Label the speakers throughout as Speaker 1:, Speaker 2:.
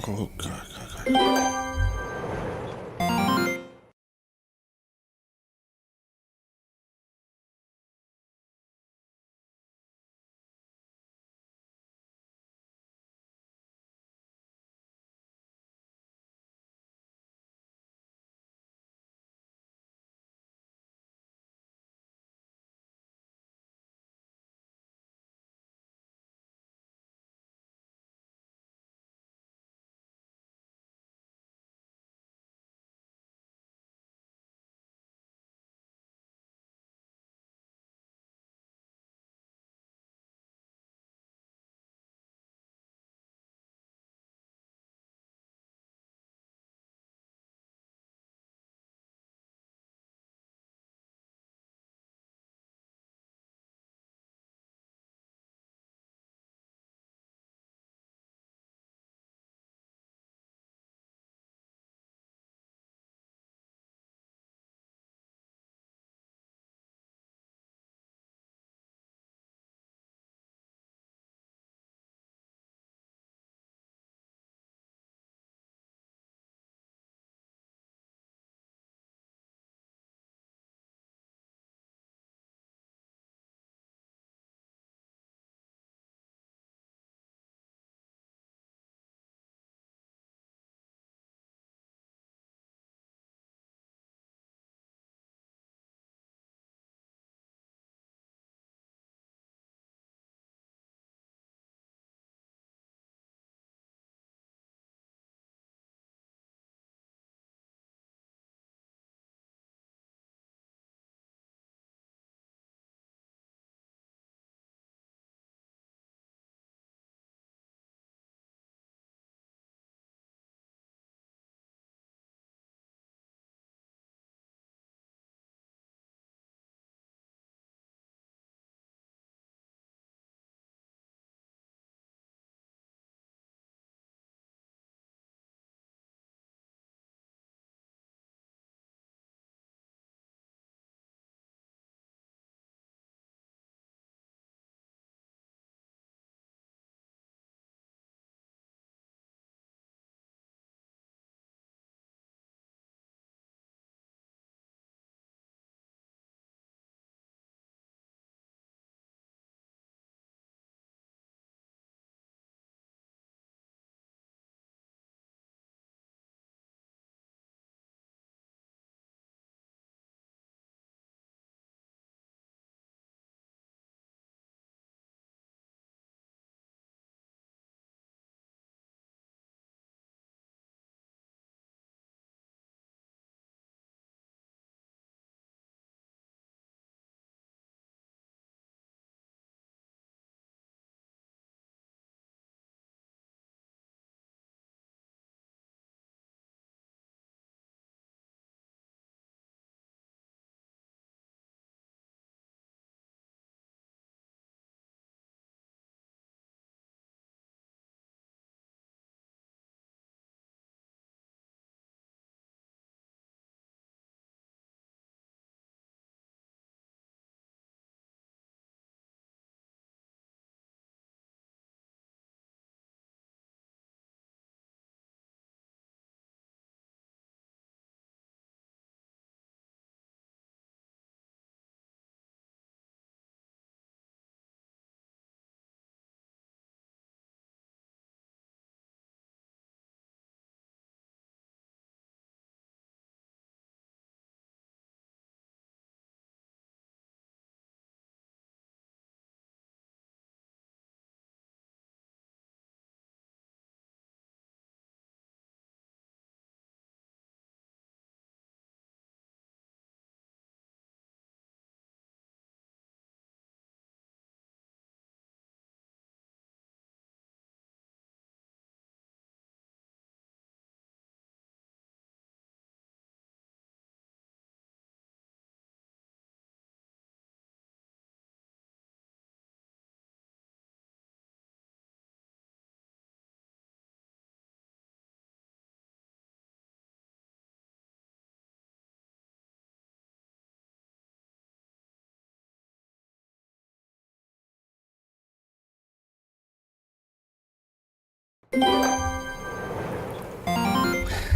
Speaker 1: Oh God, God, God.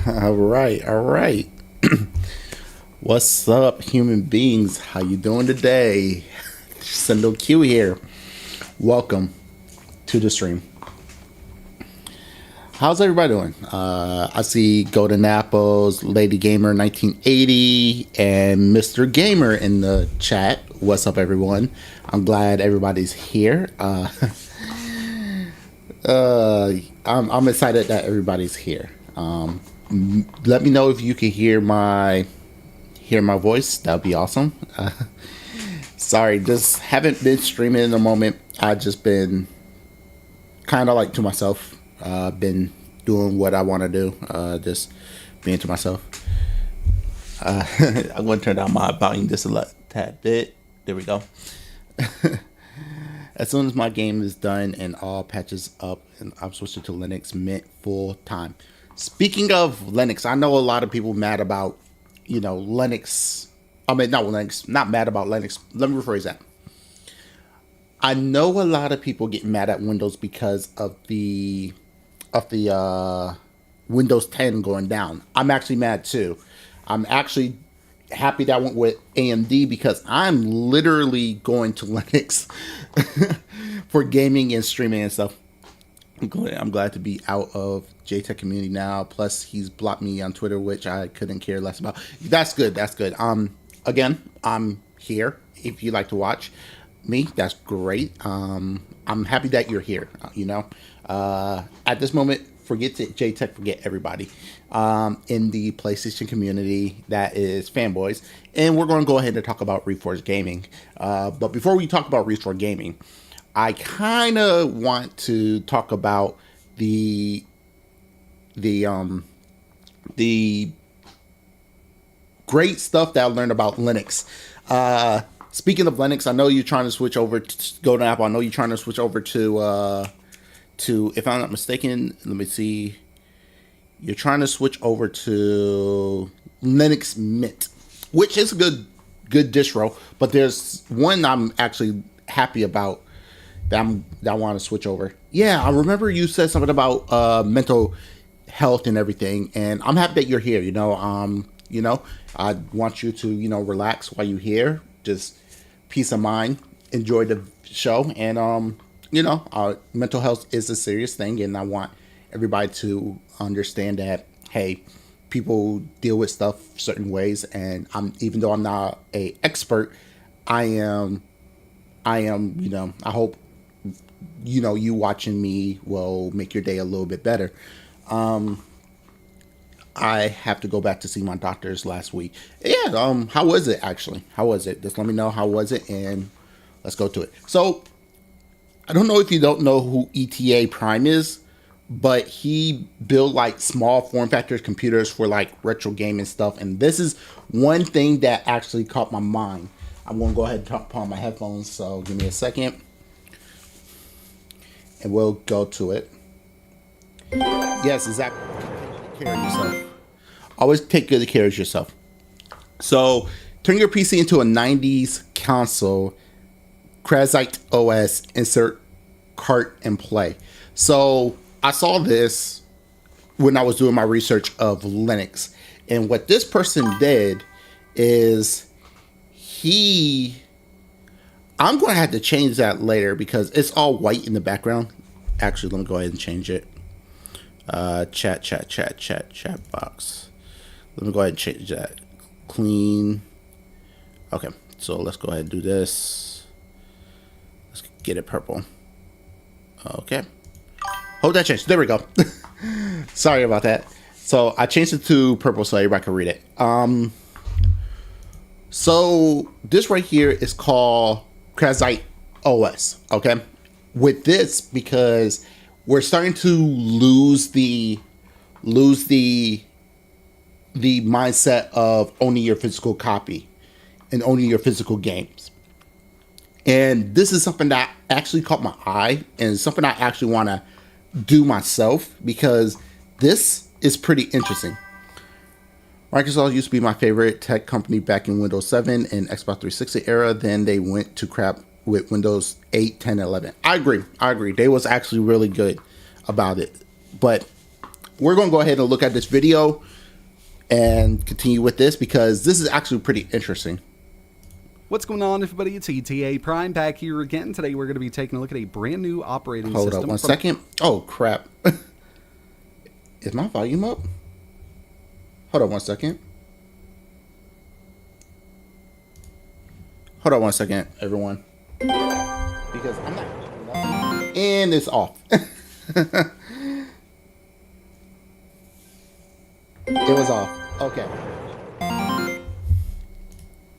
Speaker 1: All right, all right. What's up, human beings? How you doing today? Sendou Q here. Welcome to the stream. How's everybody doing? I see Golden Apples, Lady Gamer 1980, and Mr. Gamer in the chat. What's up, everyone? I'm glad everybody's here. I'm excited that everybody's here. Let me know if you can hear my voice. That'd be awesome. Sorry, just haven't been streaming in the moment. I've just been kind of like to myself. Been doing what I want to do. Just being to myself. I'm going to turn down my volume just a tad bit. There we go. As soon as my game is done and all patches up, and I'm switching to Linux Mint full time. Speaking of Linux, I know a lot of people mad about, Linux. I mean, not Linux, not mad about Linux. Let me rephrase that. I know a lot of people get mad at Windows because of the Windows 10 going down. I'm actually mad too. I'm actually happy that I went with AMD because I'm literally going to Linux for gaming and streaming and stuff. I'm glad to be out of JTech community now. Plus, he's blocked me on Twitter, which I couldn't care less about. That's good. That's good. Again, I'm here. If you like to watch me, that's great. I'm happy that you're here. At this moment, forget JTech, forget everybody in the PlayStation community that is fanboys, and we're going to go ahead and talk about Reforge Gaming. But before we talk about Reforge Gaming, I kind of want to talk about the great stuff that I learned about Linux. Speaking of Linux, I know you're trying to switch over to Golden Apple. I know you're trying to switch over to if I'm not mistaken, let me see. You're trying to switch over to Linux Mint, which is a good distro. But there's one I'm actually happy about that I want to switch over. Yeah, I remember you said something about mental health and everything, and I'm happy that you're here. I want you to relax while you're here. Just peace of mind. Enjoy the show, and mental health is a serious thing, and I want everybody to understand that, hey, people deal with stuff certain ways, and even though I'm not a expert, I am, I hope, you watching me will make your day a little bit better. I have to go back to see my doctors last week. Yeah, how was it actually? How was it? Just let me know how was it, and let's go to it. So, I don't know if you don't know who ETA Prime is, but he built like small form factors computers for like retro gaming stuff. And this is one thing that actually caught my mind. I'm going to go ahead and put on my headphones. So give me a second and we'll go to it. Yes, exactly. Take care of yourself. Always take good care of yourself. So turn your PC into a 90s console. Krasite OS, insert cart and play. So I saw this when I was doing my research of Linux, and what this person did is I'm going to have to change that later because it's all white in the background. Actually, let me go ahead and change it. Chat box. Let me go ahead and change that. Clean. Okay, so let's go ahead and do this. Let's get it purple. Okay. Hope that changed. There we go. Sorry about that. So I changed it to purple so everybody can read it. So this right here is called Krasite OS. Okay. With this, because we're starting to lose the mindset of owning your physical copy and owning your physical games. And this is something that actually caught my eye and something I actually want to do myself because this is pretty interesting. Microsoft used to be my favorite tech company back in Windows 7 and Xbox 360 era. Then they went to crap with Windows 8, 10, 11. I agree. They was actually really good about it. But we're going to go ahead and look at this video and continue with this because this is actually pretty interesting.
Speaker 2: What's going on, everybody? It's ETA Prime back here again. Today we're going to be taking a look at a brand new operating system.
Speaker 1: Hold up one second. Oh, crap. Is my volume up? Hold on one second. Hold on one second, everyone. Because I'm not... And it's off. It was off. Okay.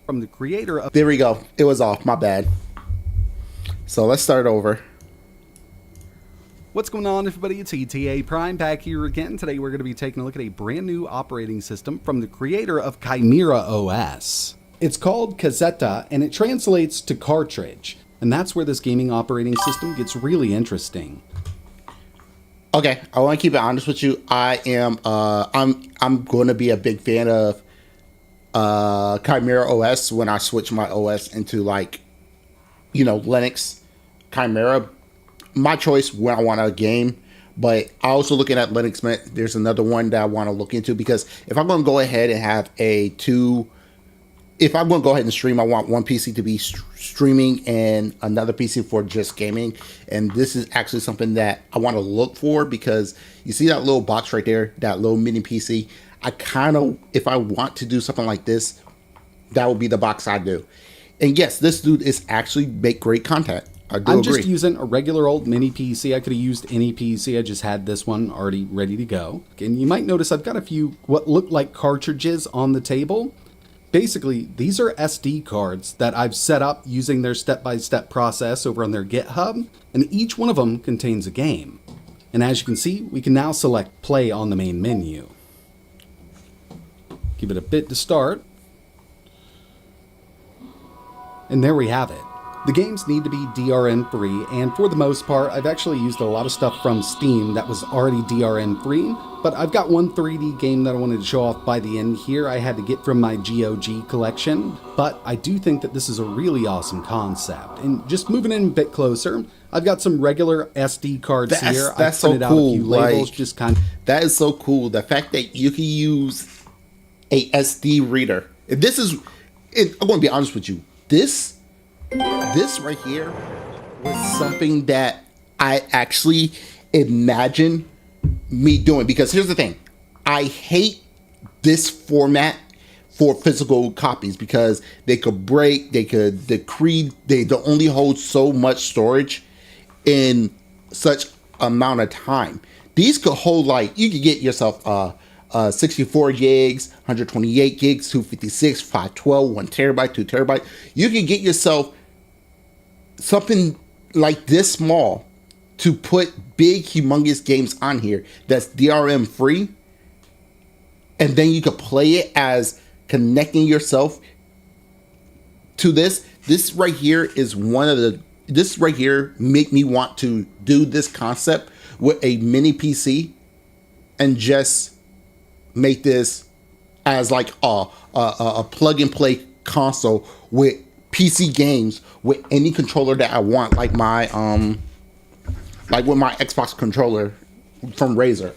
Speaker 2: From the creator of...
Speaker 1: There we go. It was off. My bad. So let's start over.
Speaker 2: What's going on, everybody? It's ETA Prime back here again. Today we're going to be taking a look at a brand new operating system from the creator of Chimera OS. It's called Casetta, and it translates to cartridge. And that's where this gaming operating system gets really interesting.
Speaker 1: Okay, I want to keep it honest with you. I'm going to be a big fan of Chimera OS when I switch my OS into, like, you know, Linux. Chimera, my choice when I want a game. But I also looking at Linux Mint. There's another one that I want to look into because if I'm going to go ahead and have if I'm going to go ahead and stream, I want one PC to be streaming and another PC for just gaming. And this is actually something that I want to look for because you see that little box right there, that little mini PC. I kind of, if I want to do something like this, that would be the box I do. And yes, this dude is actually make great content. I'm agree.
Speaker 2: Just using a regular old mini PC. I could have used any PC. I just had this one already ready to go. And you might notice I've got a few what look like cartridges on the table. Basically, these are SD cards that I've set up using their step-by-step process over on their GitHub, and each one of them contains a game. And as you can see, we can now select play on the main menu. Give it a bit to start. And there we have it. The games need to be DRM free, and for the most part, I've actually used a lot of stuff from Steam that was already DRM free, but I've got one 3D game that I wanted to show off by the end here I had to get from my GOG collection, but I do think that this is a really awesome concept. And just moving in a bit closer, I've got some regular SD cards here.
Speaker 1: That's so cool.
Speaker 2: Out a few labels, like, just kind of...
Speaker 1: That is so cool. The fact that you can use a SD reader. I'm going to be honest with you. This right here was something that I actually imagined me doing, because here's the thing. I hate this format for physical copies because they could break, they only hold so much storage in such amount of time. These could hold, like, you could get yourself 64 gigs, 128 gigs, 256, 512, 1 terabyte, 2 terabyte. You could get yourself something like this small to put big, humongous games on here that's DRM free, and then you could play it as connecting yourself to this. This right here is this right here make me want to do this concept with a mini PC and just make this as like a plug and play console with PC games with any controller that I want, like my like with my Xbox controller from Razer.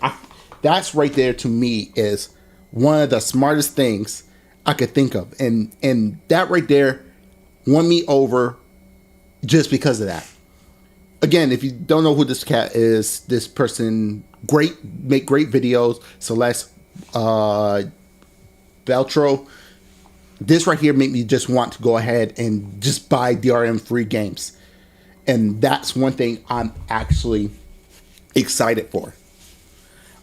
Speaker 1: That's right there to me is one of the smartest things I could think of, and that right there won me over just because of that. Again, if you don't know who this cat is, this person make great videos. Celeste Beltro. This right here made me just want to go ahead and just buy DRM free games. And that's one thing I'm actually excited for.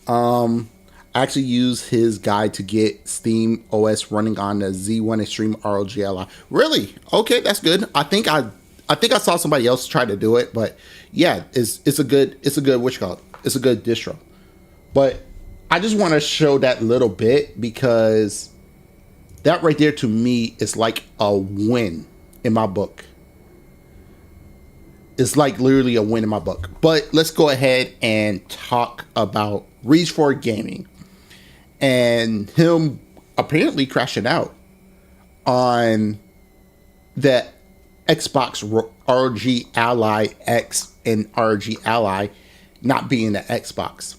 Speaker 1: I actually used his guide to get Steam OS running on the Z1 Extreme ROG Ally. Really? Okay, that's good. I think I saw somebody else try to do it, but yeah, it's a good It's a good distro. But I just want to show that little bit because that right there to me is like a win in my book. It's like literally a win in my book. But let's go ahead and talk about Reforge Gaming and him apparently crashing out on the Xbox ROG Ally X and ROG Ally not being the Xbox.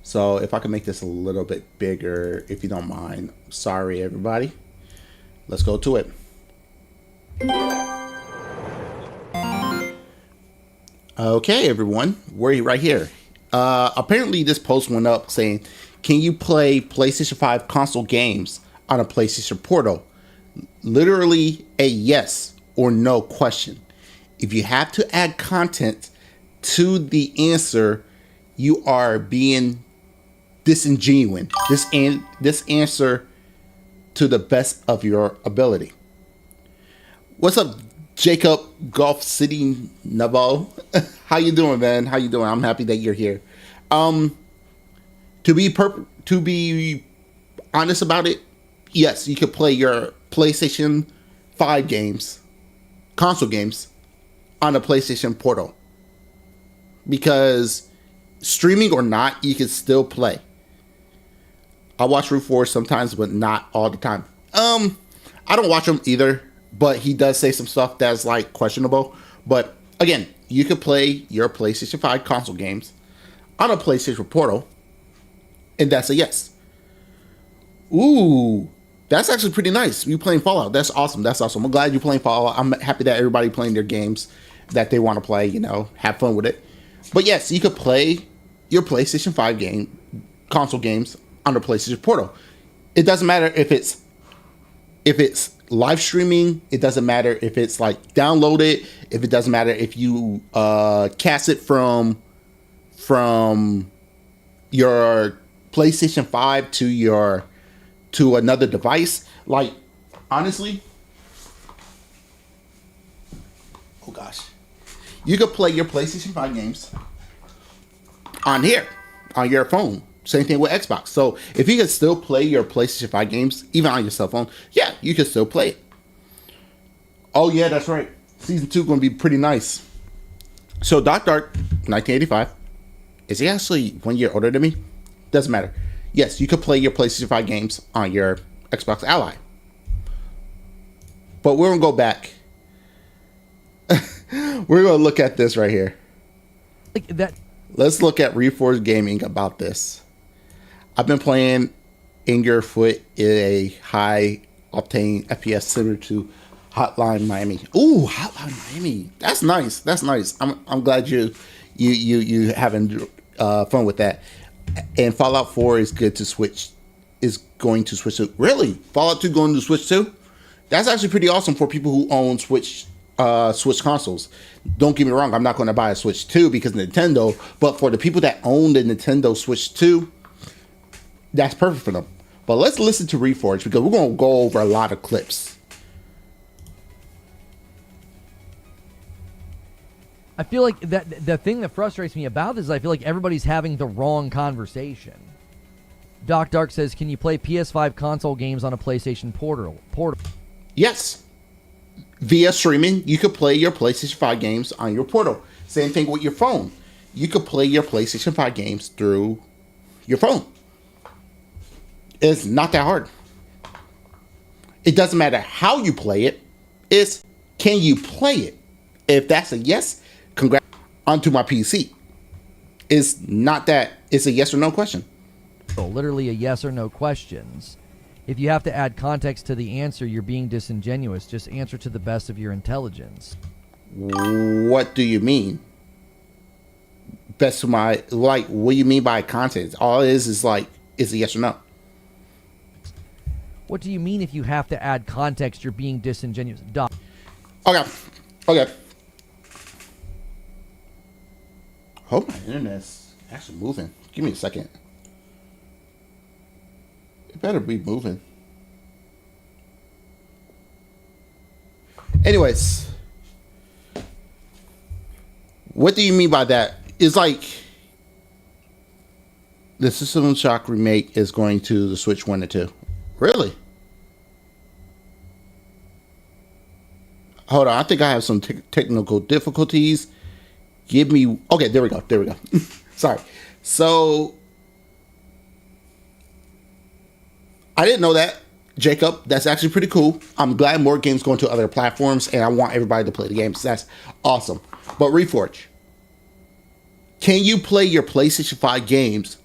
Speaker 1: So if I can make this a little bit bigger, if you don't mind. Sorry, everybody. Let's go to it. Okay, everyone, we're right here. Apparently this post went up saying, can you play PlayStation 5 console games on a PlayStation Portal? Literally a yes or no question. If you have to add content to the answer, you are being disingenuous. This answer to the best of your ability. What's up, Jacob Golf City Navo? How you doing, man? How you doing? I'm happy that you're here. To be honest about it, yes, you could play your PlayStation 5 games, console games, on a PlayStation Portal. Because streaming or not, you can still play. I watch Reforge sometimes, but not all the time. I don't watch him either, but he does say some stuff that's like questionable. But again, you could play your PlayStation 5 console games on a PlayStation Portal, and that's a yes. Ooh, that's actually pretty nice. You playing Fallout? That's awesome. That's awesome. I'm glad you're playing Fallout. I'm happy that everybody playing their games that they want to play. You know, have fun with it. But yes, you could play your PlayStation 5 console games on the PlayStation Portal. It doesn't matter if it's live streaming. It doesn't matter if it's like downloaded. If it doesn't matter if you cast it from your PlayStation 5 to another device. Like, honestly, oh gosh, you could play your PlayStation 5 games on here, on your phone. Same thing with Xbox. So if you can still play your PlayStation 5 games, even on your cell phone, yeah, you can still play it. Oh yeah, that's right. Season 2 going to be pretty nice. So Dark 1985, is he actually 1 year older than me? Doesn't matter. Yes, you could play your PlayStation 5 games on your Xbox Ally. But we're going to go back. We're going to look at this right here.
Speaker 3: Like that.
Speaker 1: Let's look at Reforge Gaming about this. I've been playing In Your Foot in a high octane FPS similar to Hotline Miami. Ooh, Hotline Miami. That's nice. That's nice. I'm glad you having fun with that. And Fallout 4 is good to switch. Is going to switch to. Really? Fallout 2 going to switch to? That's actually pretty awesome for people who own Switch consoles. Don't get me wrong, I'm not going to buy a Switch 2 because Nintendo, but for the people that own the Nintendo Switch 2, that's perfect for them. But let's listen to Reforge because we're going to go over a lot of clips.
Speaker 3: I feel like that the thing that frustrates me about this is I feel like everybody's having the wrong conversation. Doc Dark says, can you play PS5 console games on a PlayStation Portal?
Speaker 1: Yes. Via streaming, you could play your PlayStation 5 games on your Portal. Same thing with your phone. You could play your PlayStation 5 games through your phone. It's not that hard. It doesn't matter how you play it. It's can you play it? If that's a yes, congrats onto my PC. It's not that. It's a yes or no question.
Speaker 3: Literally a yes or no questions. If you have to add context to the answer, you're being disingenuous. Just answer to the best of your intelligence.
Speaker 1: What do you mean? Best of my, like, what do you mean by context? All it is like, is a yes or no.
Speaker 3: What do you mean if you have to add context, you're being disingenuous? Doc.
Speaker 1: Okay. Hope my internet's actually moving. Give me a second. It better be moving. Anyways, what do you mean by that? It's like the System Shock remake is going to the Switch 1 and 2. Really? Hold on, I think I have some technical difficulties. Give me... Okay, there we go. Sorry. So, I didn't know that, Jacob. That's actually pretty cool. I'm glad more games going to other platforms, and I want everybody to play the games. That's awesome. But Reforge, can you play your PlayStation 5 games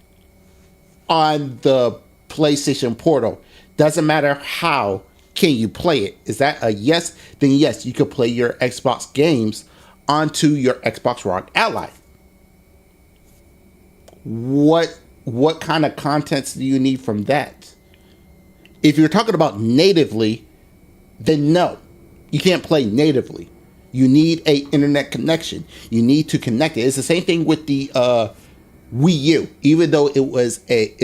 Speaker 1: on the PlayStation Portal. Doesn't matter how can you play it. Is that a yes? Then yes, you could play your Xbox games onto your Xbox ROG Ally. What kind of contents do you need from that? If you're talking about natively, then no, you can't play natively. You need a internet connection. You need to connect it. It's the same thing with the Wii U. Even though it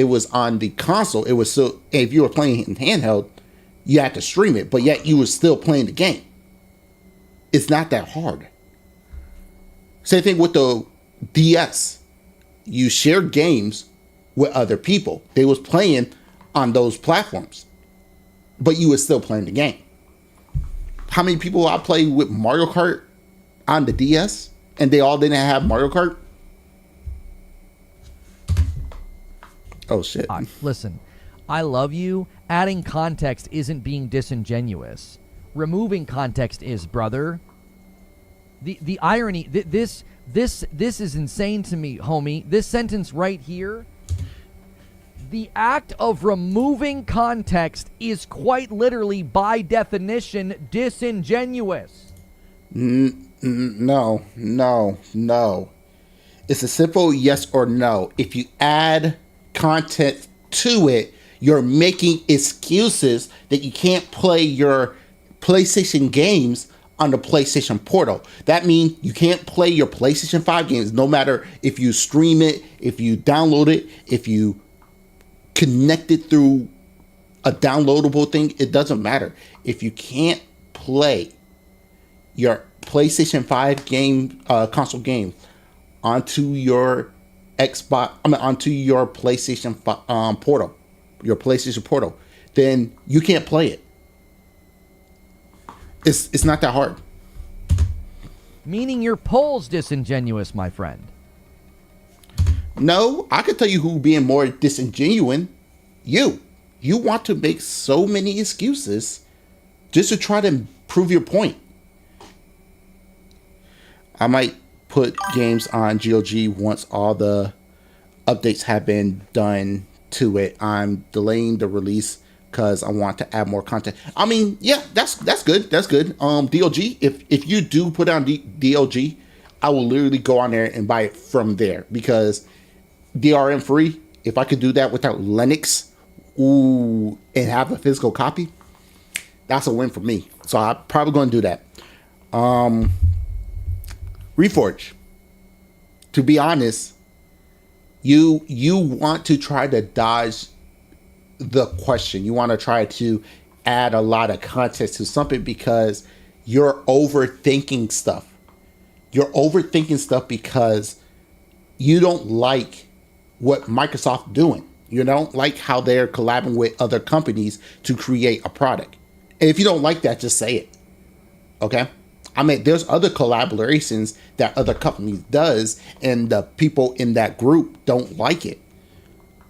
Speaker 1: was on the console, it was still, if you were playing it in handheld, you had to stream it, but yet you were still playing the game. It's not that hard. Same thing with the DS. You shared games with other people. They was playing on those platforms, but you were still playing the game. How many people I played with Mario Kart on the DS and they all didn't have Mario Kart? Oh shit.
Speaker 3: Listen, I love you. Adding context isn't being disingenuous. Removing context is, brother. The irony, this is insane to me, homie. This sentence right here, the act of removing context is quite literally, by definition, disingenuous.
Speaker 1: No. It's a simple yes or no. If you add content to it, you're making excuses that you can't play your PlayStation games on the PlayStation Portal. That means you can't play your PlayStation 5 games, no matter if you stream it, if you download it, if you connect it through a downloadable thing. It doesn't matter. If you can't play your PlayStation 5 game, console game onto your onto your PlayStation Portal, your PlayStation Portal, then you can't play it. It's not that hard.
Speaker 3: Meaning your poll's disingenuous, my friend.
Speaker 1: No, I could tell you who being more disingenuous. You want to make so many excuses just to try to prove your point. I might put games on GOG once all the updates have been done to it. I'm delaying the release because I want to add more content. I mean, yeah, that's good. That's good. DLG, if you do put on DLG, I will literally go on there and buy it from there, because DRM free, if I could do that without Linux, and have a physical copy, that's a win for me. So I'm probably going to do that. Reforge, to be honest, you want to try to dodge the question. You want to try to add a lot of context to something because you're overthinking stuff. You're overthinking stuff because you don't like what Microsoft's doing. You don't like how they're collabing with other companies to create a product. And if you don't like that, just say it. Okay? I mean, there's other collaborations that other companies does, and the people in that group don't like it.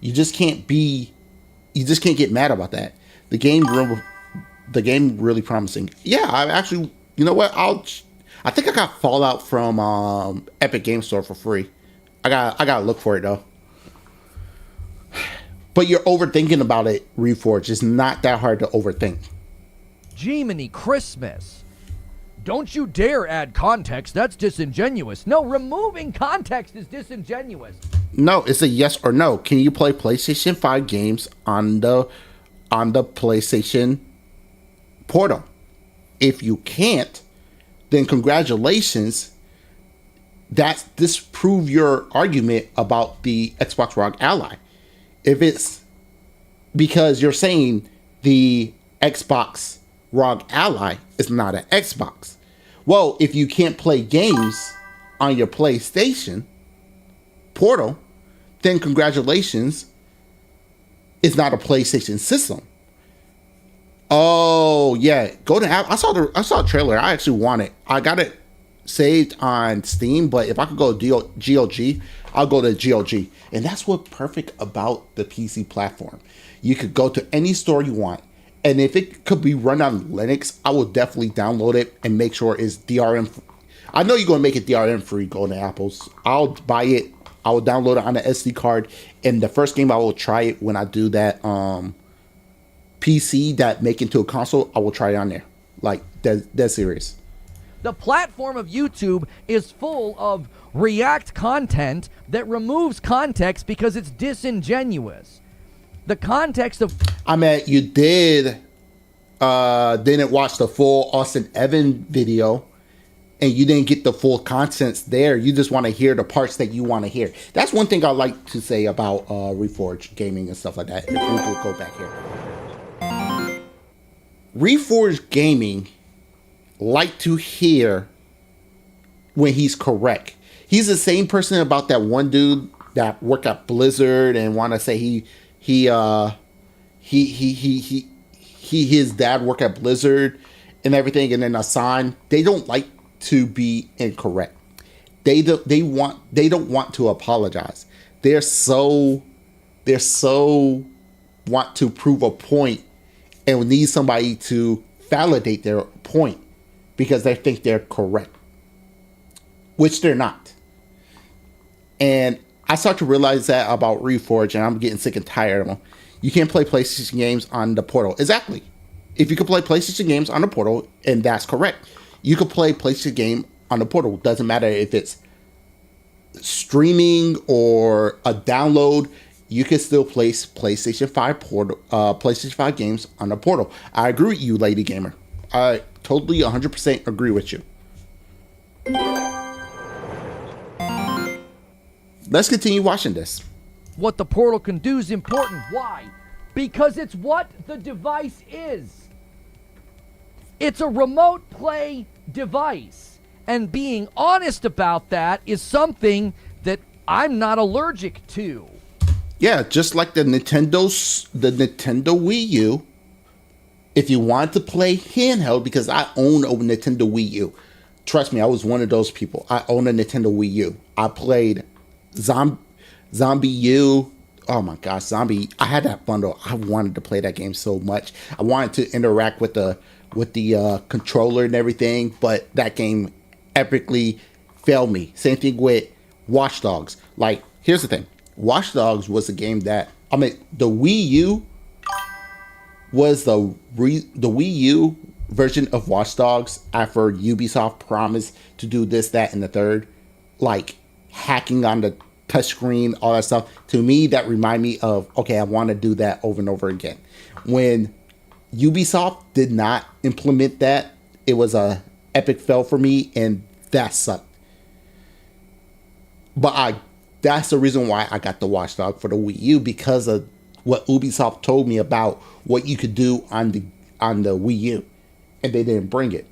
Speaker 1: You just can't get mad about that. The game really promising. Yeah, I actually, you know what? I think I got Fallout from Epic Game Store for free. I gotta look for it though. But you're overthinking about it, Reforge. It's not that hard to overthink.
Speaker 3: Jiminy Christmas. Don't you dare add context. That's disingenuous. No, removing context is disingenuous.
Speaker 1: No, it's a yes or no. Can you play PlayStation 5 games on the PlayStation Portal? If you can't, then congratulations. That's disprove your argument about the Xbox ROG Ally. If it's because you're saying the Xbox ROG Ally is not an Xbox. Well, if you can't play games on your PlayStation Portal, then congratulations, it's not a PlayStation system. Oh yeah, go to app. I saw a trailer. I actually want it. I got it saved on Steam, but if I could go to GOG, I'll go to GOG. And that's what's perfect about the PC platform. You could go to any store you want, and if it could be run on Linux, I will definitely download it and make sure it's DRM. I know you're gonna make it DRM free. Go to Apple's. I'll buy it I will download it on the SD card, and the first game I will try it when I do that PC that make into a console, I will try it on there. Like that's serious.
Speaker 3: The platform of YouTube is full of React content that removes context because it's disingenuous. The context of...
Speaker 1: I mean, you didn't watch the full Austin Evan video, and you didn't get the full contents there. You just want to hear the parts that you want to hear. That's one thing I like to say about Reforge Gaming and stuff like that. If we could go back here. Reforge Gaming like to hear when he's correct. He's the same person about that one dude that worked at Blizzard and want to say his dad worked at Blizzard and everything, and then assigned. They don't like to be incorrect. They don't want to apologize. They're so want to prove a point and need somebody to validate their point because they think they're correct, which they're not. And I start to realize that about Reforge, and I'm getting sick and tired of them. You can't play PlayStation games on the portal. Exactly. If you can play PlayStation games on the portal, and that's correct, you can play PlayStation game on the portal. Doesn't matter if it's streaming or a download. You can still place PlayStation 5 PlayStation 5 games on the portal. I agree with you, Lady Gamer. I totally 100% agree with you. Let's continue watching this.
Speaker 3: What the portal can do is important. Why? Because it's what the device is. It's a remote play device. And being honest about that is something that I'm not allergic to.
Speaker 1: Yeah, just like the Nintendo Wii U. If you want to play handheld, because I own a Nintendo Wii U. Trust me, I was one of those people. I own a Nintendo Wii U. I played Zombie U. Oh my gosh, Zombie. I had that bundle. I wanted to play that game so much. I wanted to interact with the controller and everything, but that game epically failed me. Same thing with Watch Dogs. Like, here's the thing. Watch Dogs was a game that, I mean, the Wii U was the Wii U version of Watch Dogs after Ubisoft promised to do this, that, and the third. Like, hacking on the touchscreen, all that stuff. To me, that reminded me of, okay, I want to do that over and over again. When Ubisoft did not implement that, it was a epic fail for me, and that sucked. But that's the reason why I got the Watch Dog for the Wii U, because of what Ubisoft told me about what you could do on the Wii U, and they didn't bring it.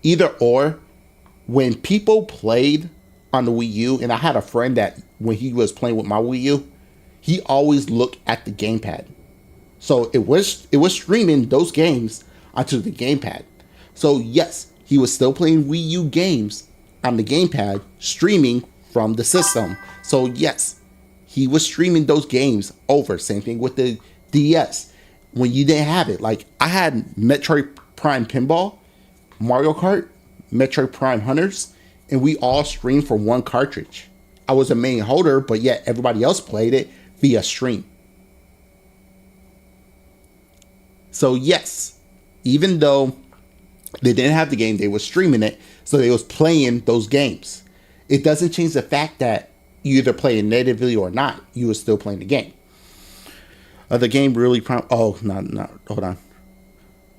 Speaker 1: Either or, when people played on the Wii U, and I had a friend that when he was playing with my Wii U, he always looked at the gamepad. So it was streaming those games onto the gamepad. So yes, he was still playing Wii U games on the gamepad, streaming from the system. So yes, he was streaming those games over. Same thing with the DS. When you didn't have it, like I had Metroid Prime Pinball, Mario Kart, Metroid Prime Hunters, and we all streamed from one cartridge. I was a main holder, but yet everybody else played it via stream. So yes, even though they didn't have the game, they were streaming it, so they was playing those games. It doesn't change the fact that you either play it natively or not, you were still playing the game. The game really hold on.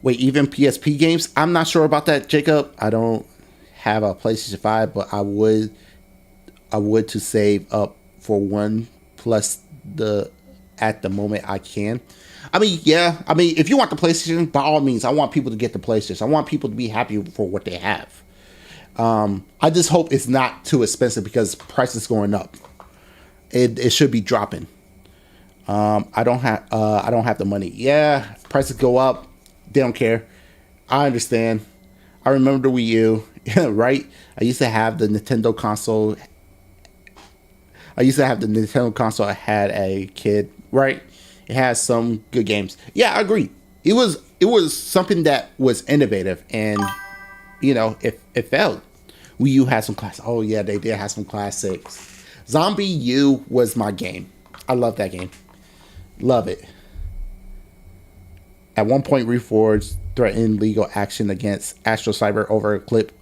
Speaker 1: Wait, even PSP games? I'm not sure about that, Jacob. I don't have a PlayStation 5, but I would to save up for one plus at the moment I can. I mean, yeah. I mean, if you want the PlayStation, by all means, I want people to get the PlayStation. I want people to be happy for what they have. I just hope it's not too expensive because price is going up. It should be dropping. I don't have the money. Yeah, prices go up. They don't care. I understand. I remember the Wii U, right? I used to have the Nintendo console. I had a kid, right? It has some good games. Yeah, I agree. It was something that was innovative, and it failed. Wii U had some classics. Oh yeah, they did have some classics. Zombie U was my game. I love that game. Love it. At one point, Reforge threatened legal action against Astro Cyber over a clip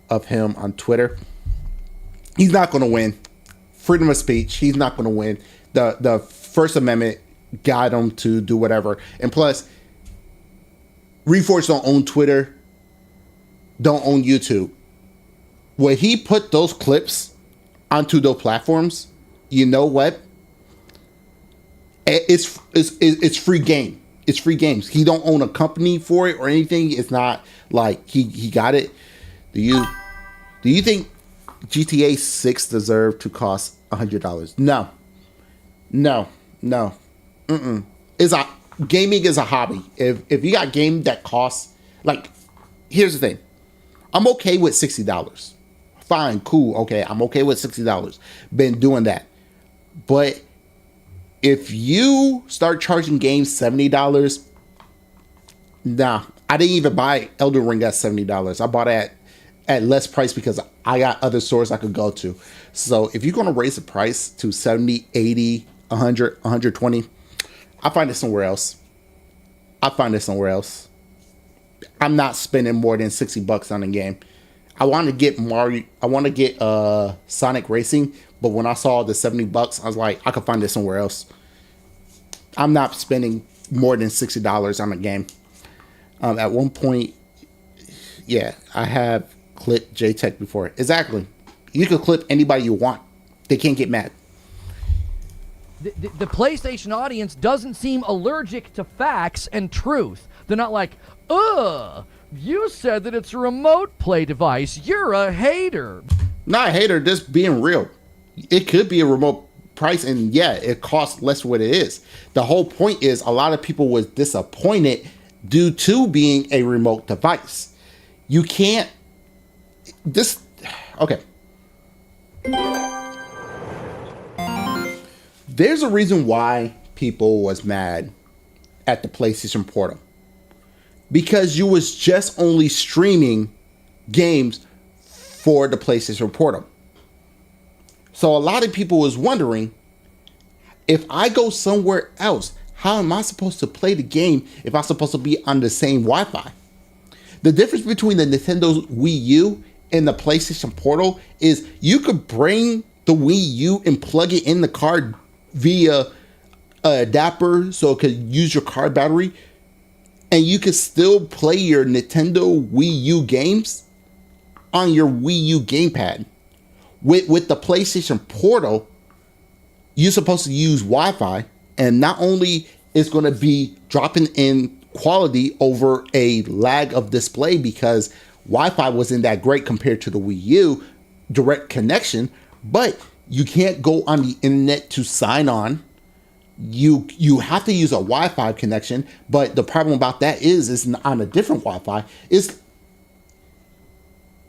Speaker 1: of him on Twitter. He's not going to win. Freedom of speech. He's not going to win. The First Amendment got him to do whatever. And plus, Reforge don't own Twitter, don't own YouTube. When he put those clips onto those platforms, you know what? It's free game. It's free games. He don't own a company for it or anything. It's not like he got it. Do you think GTA 6 deserved to cost $100? No. Gaming is a hobby. If you got game that costs, like, here's the thing. I'm okay with $60. Fine, cool, okay. I'm okay with $60. Been doing that. But if you start charging games $70, nah. I didn't even buy Elden Ring at $70. I bought it at less price because I got other stores I could go to. So if you're going to raise the price to 70, 80, 100, 120, I'll find it somewhere else. I'm not spending more than $60 on a game. I want to get Mario. I want to get Sonic Racing, but when I saw the $70, I was like, I could find it somewhere else. I'm not spending more than $60 on a game. At one point, yeah, I have clipped J-Tech before. Exactly. You can clip anybody you want. They can't get mad.
Speaker 3: The PlayStation audience doesn't seem allergic to facts and truth. They're not like, ugh, you said that it's a remote play device. You're a hater.
Speaker 1: Not a hater, just being real. It could be a remote price, and yeah, it costs less what it is. The whole point is a lot of people was disappointed due to being a remote device. You can't... Okay. There's a reason why people was mad at the PlayStation Portal. Because you was just only streaming games for the PlayStation Portal. So a lot of people was wondering, if I go somewhere else, how am I supposed to play the game if I'm supposed to be on the same Wi-Fi? The difference between the Nintendo Wii U and the PlayStation Portal is you could bring the Wii U and plug it in the car via an adapter so it could use your car battery, and you could still play your Nintendo Wii U games on your Wii U gamepad. With the PlayStation Portal, you're supposed to use Wi-Fi, and not only is going to be dropping in quality over a lag of display because Wi-Fi wasn't that great compared to the Wii U direct connection, but you can't go on the internet to sign on. You have to use a Wi-Fi connection, but the problem about that is it's on a different Wi-Fi.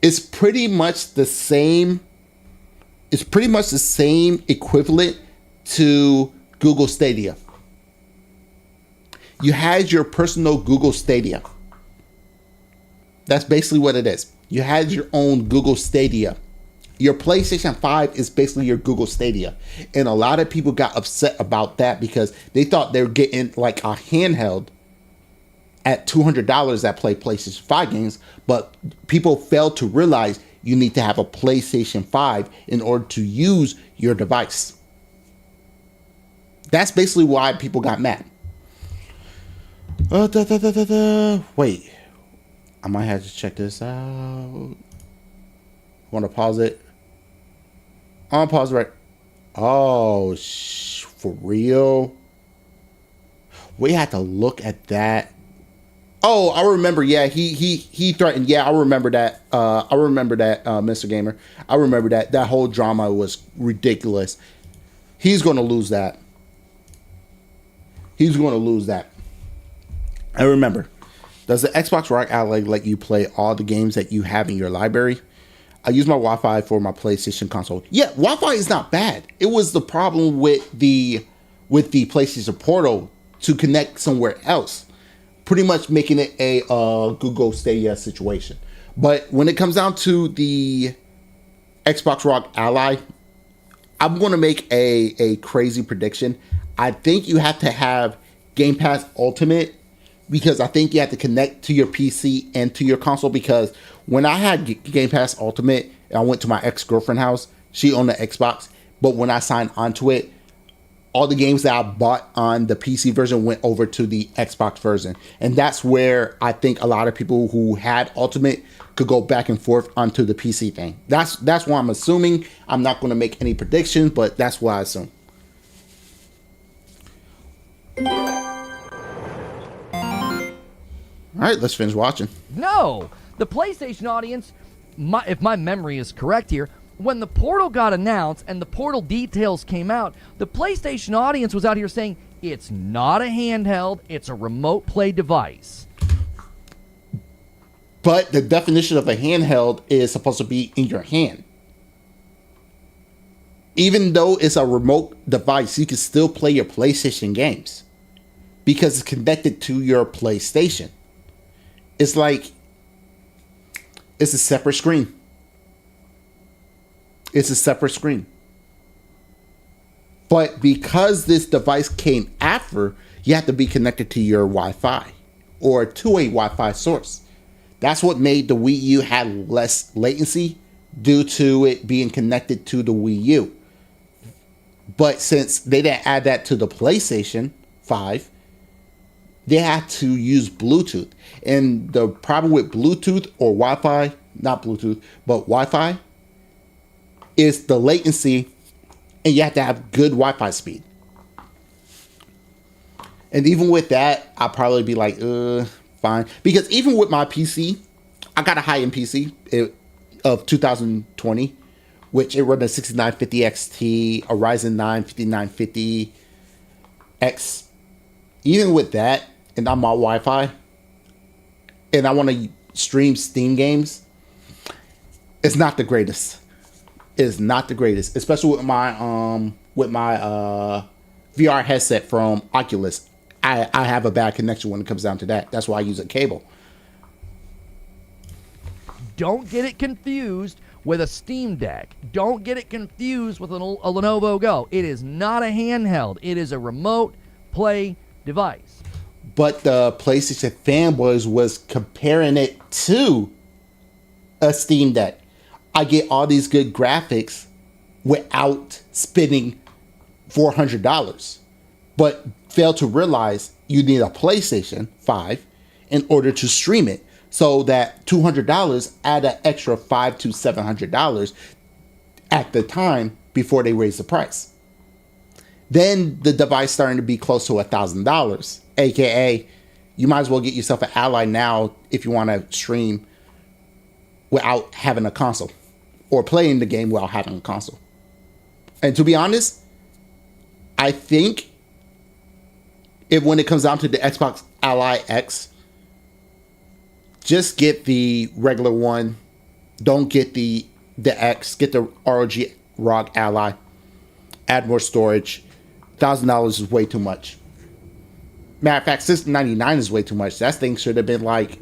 Speaker 1: It's pretty much the same. It's pretty much the same equivalent to Google Stadia. You had your personal Google Stadia. That's basically what it is. You had your own Google Stadia. Your PlayStation 5 is basically your Google Stadia. And a lot of people got upset about that because they thought they were getting like a handheld at $200 that play PlayStation 5 games. But people failed to realize you need to have a PlayStation 5 in order to use your device. That's basically why people got mad. Wait. I might have to check this out. Want to pause it? On pause right. Oh, for real? We had to look at that. Oh, I remember. Yeah, he threatened. Yeah, I remember that. Mr. Gamer. I remember that. That whole drama was ridiculous. He's going to lose that. He's going to lose that. And remember, does the Xbox Rock Ally let you play all the games that you have in your library? I use my Wi-Fi for my PlayStation console. Yeah, Wi-Fi is not bad. It was the problem with the PlayStation Portal to connect somewhere else, pretty much making it a Google Stadia situation. But when it comes down to the Xbox Rock Ally, I'm going to make a crazy prediction. I think you have to have Game Pass Ultimate because I think you have to connect to your PC and to your console. Because when I had Game Pass Ultimate, I went to my ex-girlfriend's house. She owned the Xbox, but when I signed onto it, all the games that I bought on the PC version went over to the Xbox version. And that's where I think a lot of people who had Ultimate could go back and forth onto the PC thing. That's what I'm assuming. I'm not going to make any predictions, but that's what I assume. All right, let's finish watching.
Speaker 3: No, the PlayStation audience, if my memory is correct here, when the Portal got announced and the Portal details came out, the PlayStation audience was out here saying it's not a handheld, it's a remote play device.
Speaker 1: But the definition of a handheld is supposed to be in your hand. Even though it's a remote device, you can still play your PlayStation games because it's connected to your PlayStation. It's like it's a separate screen. It's a separate screen. But because this device came after, you have to be connected to your Wi-Fi or to a Wi-Fi source. That's what made the Wii U have less latency due to it being connected to the Wii U. But since they didn't add that to the PlayStation 5, they had to use Bluetooth. And the problem with Bluetooth or Wi-Fi, not Bluetooth, but Wi-Fi, is the latency, and you have to have good Wi-Fi speed. And even with that, I'll probably be like, fine. Because even with my PC, I got a high-end PC of 2020, which it runs a 6950 XT, a Ryzen 9 5950X. Even with that, and I'm on Wi-Fi, and I want to stream Steam games, it's not the greatest. It's not the greatest, especially with my VR headset from Oculus. I have a bad connection when it comes down to that. That's why I use a cable.
Speaker 3: Don't get it confused with a Steam Deck. Don't get it confused with a Lenovo Go. It is not a handheld. It is a remote play device.
Speaker 1: But the PlayStation fanboys was comparing it to a Steam Deck. I get all these good graphics without spending $400, but fail to realize you need a PlayStation 5 in order to stream it. So that $200 add an extra $500 to $700 at the time before they raise the price. Then the device starting to be close to $1,000, aka you might as well get yourself an Ally now if you want to stream without having a console, or playing the game without having a console. And to be honest, I think if when it comes down to the Xbox Ally X, just get the regular one. Don't get the X. Get the ROG Ally. Add more storage. $1,000 is way too much. Matter of fact, $699 is way too much. That thing should have been like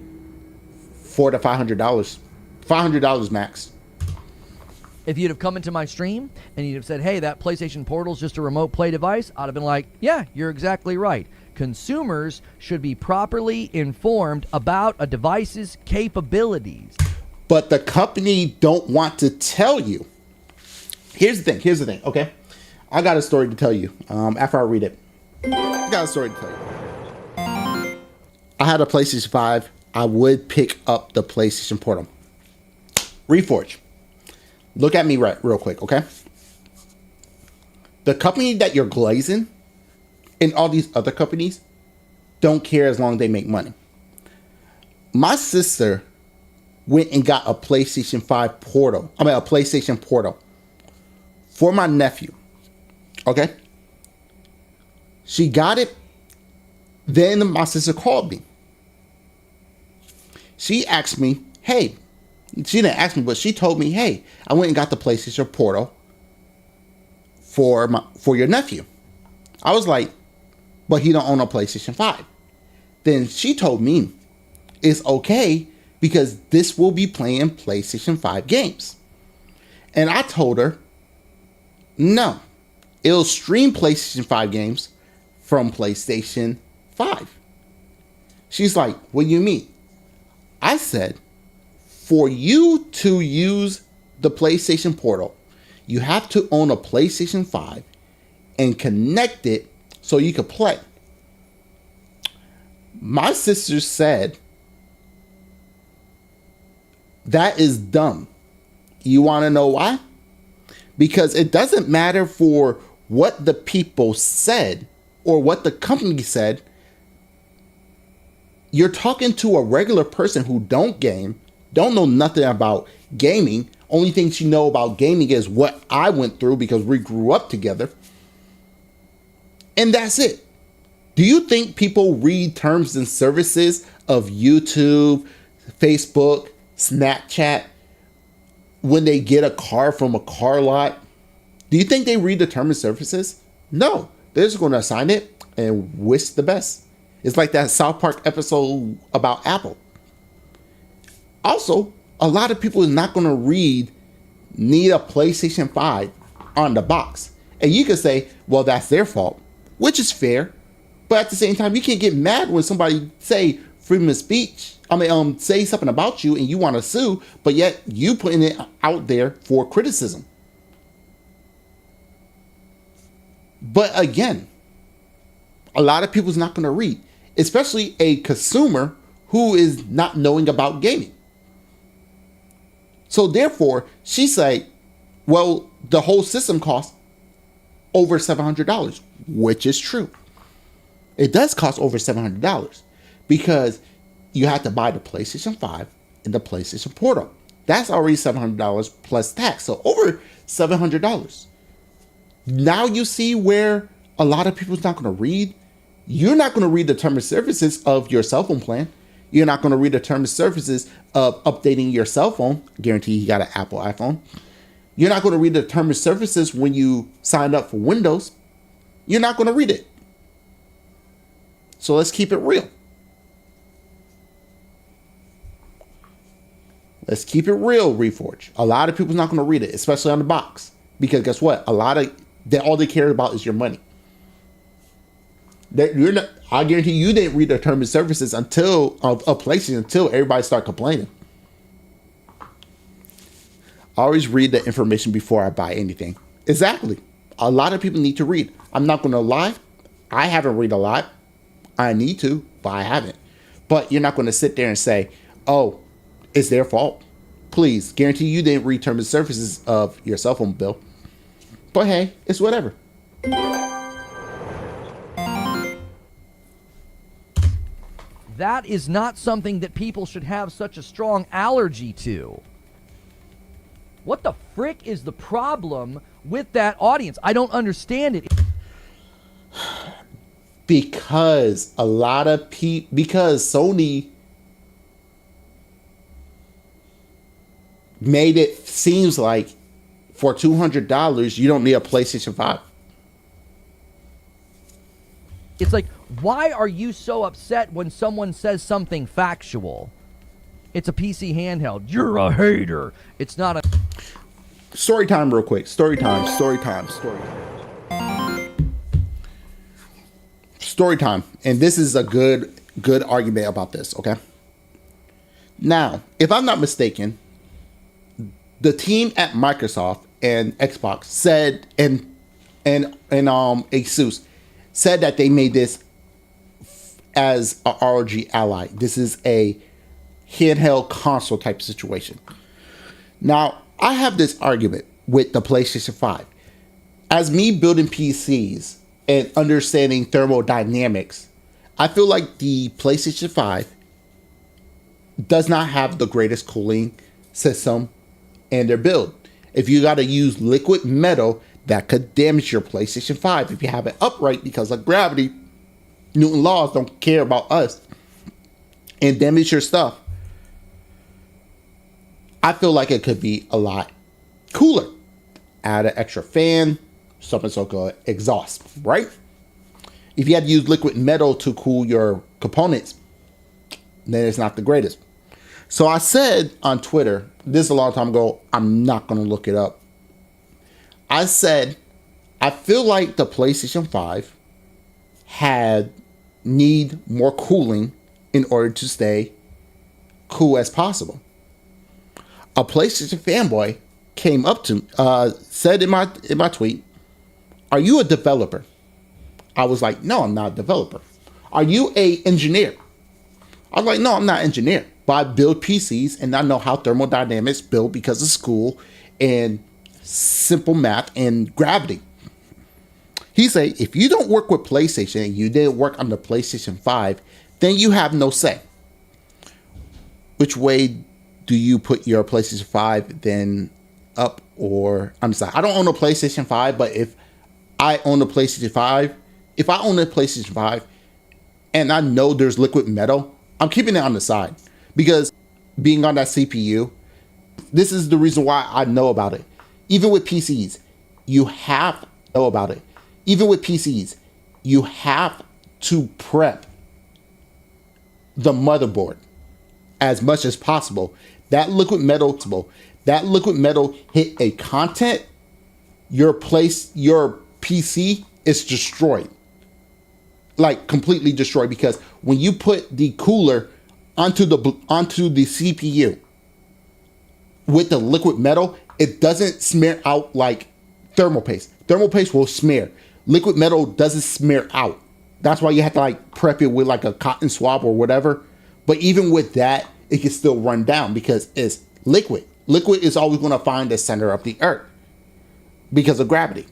Speaker 1: $400 to $500. $500 max.
Speaker 3: If you'd have come into my stream and you'd have said, hey, that PlayStation Portal's just a remote play device, I'd have been like, yeah, you're exactly right. Consumers should be properly informed about a device's capabilities.
Speaker 1: But the company don't want to tell you. Here's the thing, okay? I got a story to tell you after I read it. I got a story to tell you. I had a PlayStation 5. I would pick up the PlayStation Portal. Reforge. Look at me real quick, okay? The company that you're glazing and all these other companies don't care as long as they make money. My sister went and got a PlayStation 5 Portal. a PlayStation Portal for my nephew. Okay? She got it. Then my sister called me. She asked me, hey, she didn't ask me, but she told me, hey, I went and got the PlayStation Portal for your nephew. I was like, but he don't own a PlayStation 5. Then she told me it's okay because this will be playing PlayStation 5 games. And I told her, No. It'll stream PlayStation 5 games from PlayStation 5. She's like, what do you mean? I said, for you to use the PlayStation Portal, you have to own a PlayStation 5 and connect it so you could play. My sister said, that is dumb. You want to know why? Because it doesn't matter for what the people said or what the company said. You're talking to a regular person who don't game, don't know nothing about gaming. Only thing she know about gaming is what I went through because we grew up together. And that's it. Do you think people read terms and services of YouTube, Facebook, Snapchat when they get a car from a car lot? Do you think they read the terms and services? No. They're just going to assign it and wish the best. It's like that South Park episode about Apple. Also, a lot of people is not going to read need a PlayStation 5 on the box. And you can say, well, that's their fault, which is fair. But at the same time, you can't get mad when somebody say freedom of speech. Say something about you and you want to sue, but yet you putting it out there for criticism. But again, a lot of people's not going to read, especially a consumer who is not knowing about gaming. So therefore, she said, well, the whole system costs over $700, which is true. It does cost over $700 because you have to buy the PlayStation 5 and the PlayStation Portal. That's already $700 plus tax. So over $700. Now you see where a lot of people's not going to read. You're not going to read the terms and services of your cell phone plan. You're not going to read the terms and services of updating your cell phone. Guarantee you got an Apple iPhone. You're not going to read the terms and services when you sign up for Windows. You're not going to read it. So let's keep it real. Let's keep it real, Reforge. A lot of people's not going to read it, especially on the box. Because guess what? All they care about is your money. I guarantee you didn't read the terms and services until everybody started complaining. I always read the information before I buy anything. Exactly. A lot of people need to read. I'm not going to lie. I haven't read a lot. I need to, but I haven't. But you're not going to sit there and say, oh, it's their fault. Please, guarantee you didn't read terms and services of your cell phone bill. But hey, it's whatever.
Speaker 3: That is not something that people should have such a strong allergy to. What the frick is the problem with that audience? I don't understand it.
Speaker 1: Because a lot of people, because Sony made it seems like for $200 you don't need a PlayStation 5.
Speaker 3: It's like, why are you so upset when someone says something factual? It's a PC handheld. You're a hater. It's not a...
Speaker 1: Story time real quick. Story time. And this is a good argument about this, okay? Now, if I'm not mistaken, the team at Microsoft and Xbox said and Asus said that they made this as a ROG Ally. This is a handheld console type situation. Now, I have this argument with the PlayStation 5. As me building PCs and understanding thermodynamics, I feel like the PlayStation 5 does not have the greatest cooling system in their build. If you got to use liquid metal, that could damage your PlayStation 5 if you have it upright because of gravity. Newton laws don't care about us and damage your stuff. I feel like it could be a lot cooler. Add an extra fan, something so called exhaust, right? If you had to use liquid metal to cool your components, then it's not the greatest. So I said on Twitter, this is a long time ago, I'm not going to look it up. I said I feel like the PlayStation 5 need more cooling in order to stay cool as possible. A PlayStation fanboy came up to said in my tweet, "Are you a developer?" I was like, "No, I'm not a developer." "Are you a engineer?" I was like, "No, I'm not an engineer, but I build PCs and I know how thermodynamics build because of school and simple math and gravity." He said, "If you don't work with PlayStation and you didn't work on the PlayStation 5, then you have no say." Which way do you put your PlayStation 5 then, up or on the side? I don't own a PlayStation 5, but if I own a PlayStation 5, if I own a PlayStation 5 and I know there's liquid metal, I'm keeping it on the side, because being on that CPU, this is the reason why I know about it. Even with PCs, you have to know about it. Even with PCs, you have to prep the motherboard as much as possible. That liquid metal hit a content, your PC is destroyed. Like completely destroyed, because when you put the cooler onto the CPU with the liquid metal, it doesn't smear out like thermal paste. Thermal paste will smear. Liquid metal doesn't smear out. That's why you have to like prep it with like a cotton swab or whatever. But even with that, it can still run down because it's liquid. Liquid is always going to find the center of the earth because of gravity.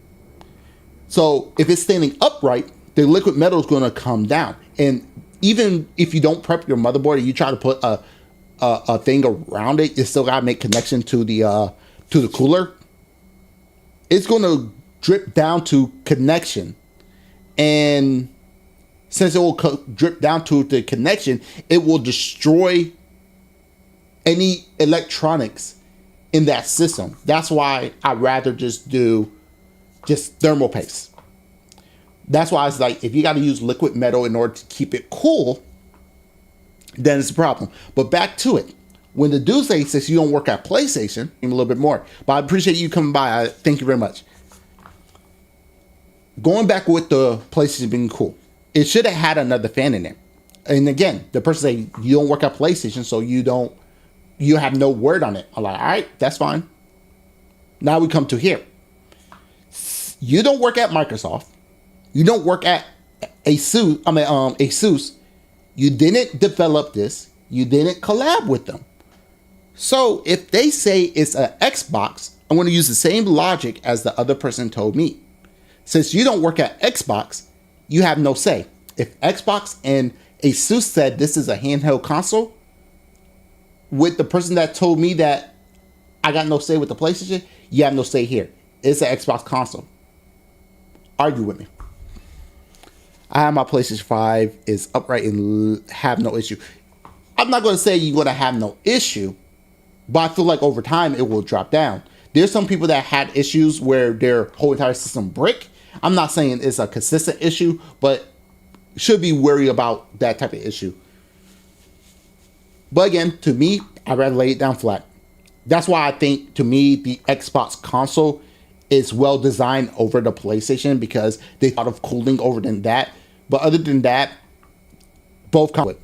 Speaker 1: So if it's standing upright, the liquid metal is going to come down. And even if you don't prep your motherboard and you try to put a thing around it, you still got to make connection to the cooler. It's going to drip down to connection. And since it will drip down to the connection, it will destroy any electronics in that system. That's why I'd rather just do thermal paste. That's why it's like, if you got to use liquid metal in order to keep it cool, then it's a problem. But back to it. When the dude says you don't work at PlayStation, a little bit more. But I appreciate you coming by. Thank you very much. Going back with the PlayStation being cool, it should have had another fan in there. And again, the person say you don't work at PlayStation, so you have no word on it. I'm like, all right, that's fine. Now we come to here. You don't work at Microsoft. You don't work at Asus. You didn't develop this. You didn't collab with them. So if they say it's an Xbox, I'm going to use the same logic as the other person told me. Since you don't work at Xbox, you have no say. If Xbox and Asus said this is a handheld console, with the person that told me that I got no say with the PlayStation, you have no say here. It's an Xbox console. Argue with me. I have my PlayStation 5 is upright and have no issue. I'm not going to say you're going to have no issue, but I feel like over time it will drop down. There's some people that had issues where their whole entire system brick. I'm not saying it's a consistent issue, but should be worried about that type of issue. But again, to me, I'd rather lay it down flat. That's why I think, to me, the Xbox console is well designed over the PlayStation, because they thought of cooling over than that. But other than that, both come with.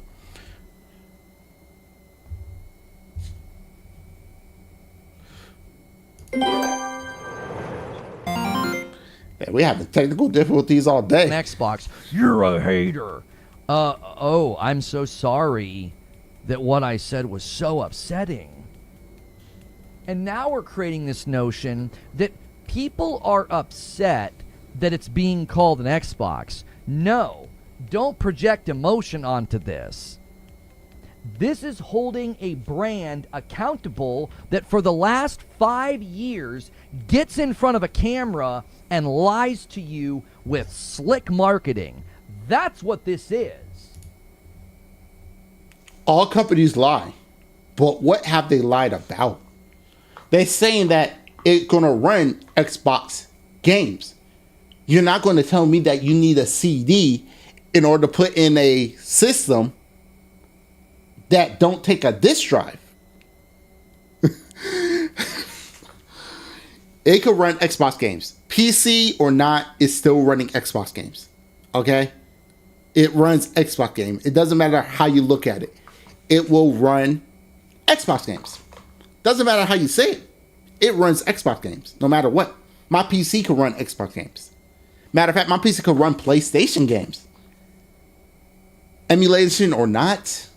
Speaker 1: Yeah, we having technical difficulties all day.
Speaker 3: Xbox, you're a hater. Oh, I'm so sorry that what I said was so upsetting. And now we're creating this notion that people are upset that it's being called an Xbox. No, don't project emotion onto this. This is holding a brand accountable that for the last 5 years gets in front of a camera and lies to you with slick marketing. That's what this is.
Speaker 1: All companies lie, but what have they lied about? They're saying that it's going to run Xbox games. You're not going to tell me that you need a CD in order to put in a system that don't take a disk drive. It could run Xbox games. PC or not, it's still running Xbox games. Okay? It runs Xbox games. It doesn't matter how you look at it. It will run Xbox games. Doesn't matter how you say it. It runs Xbox games, no matter what. My PC can run Xbox games. Matter of fact, my PC can run PlayStation games. Emulation or not,